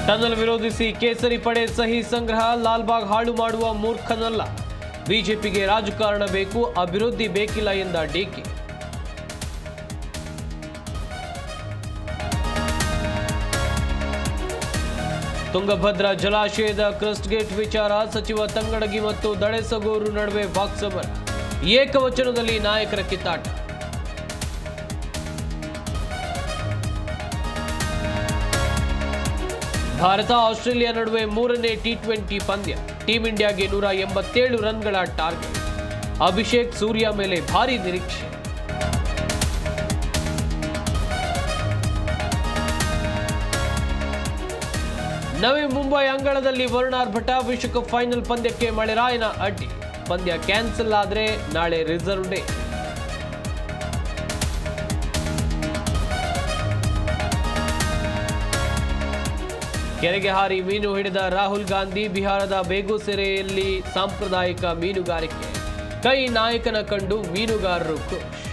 Tunnel ವಿರೋಧಿಸಿ ಕೇಸರಿ ಪಡೆ ಸಹಿ ಸಂಗ್ರಹ. ಲಾಲ್ಬಾಗ್ ಹಾಳು ಮಾಡುವ ಮೂರ್ಖನಲ್ಲ. ಬಿಜೆಪಿಗೆ ರಾಜಕಾರಣ ಬೇಕು, ಅಭಿವೃದ್ಧಿ ಬೇಕಿಲ್ಲ ಎಂದ ಡಿಕೆ. ತುಂಗಭದ್ರಾ ಜಲಾಶಯದ ಕ್ರಸ್ಟ್ ಗೇಟ್ ವಿಚಾರ. ಸಚಿವ ತಂಗಡಗಿ ಮತ್ತು ದಳೆಸಗೂರು ನಡುವೆ ವಾಕ್ಸಮರ. ಏಕವಚನದಲ್ಲಿ ನಾಯಕರ ಕಿತ್ತಾಟ. ಭಾರತ ಆಸ್ಟ್ರೇಲಿಯಾ ನಡುವೆ 3ನೇ ಟಿ20 ಪಂದ್ಯ. ಟೀಂ ಇಂಡಿಯಾಗೆ 187 ರನ್ಗಳ ಟಾರ್ಗೆಟ್. ಅಭಿಷೇಕ್ ಸೂರ್ಯ ಮೇಲೆ ಭಾರೀ ನಿರೀಕ್ಷೆ. ನವಿ ಮುಂಬೈ ಅಂಗಳದಲ್ಲಿ ವರುಣಾರ್ ಭಟ. ವಿಶ್ವಕಪ್ ಫೈನಲ್ ಪಂದ್ಯಕ್ಕೆ ಮಳೆರಾಯನ ಅಡ್ಡಿ. ಪಂದ್ಯ ಕ್ಯಾನ್ಸಲ್ ಆದರೆ ನಾಳೆ ರಿಸರ್ವ್ ಡೇ. ಕೆರೆಗೆ ಹಾರಿ ಮೀನು ಹಿಡಿದ ರಾಹುಲ್ ಗಾಂಧಿ. ಬಿಹಾರದ ಬೇಗುಸೆರೆಯಲ್ಲಿ ಸಾಂಪ್ರದಾಯಿಕ ಮೀನುಗಾರಿಕೆ. ಕೈ ನಾಯಕನ ಕಂಡು ಮೀನುಗಾರರು ಖುಷ್.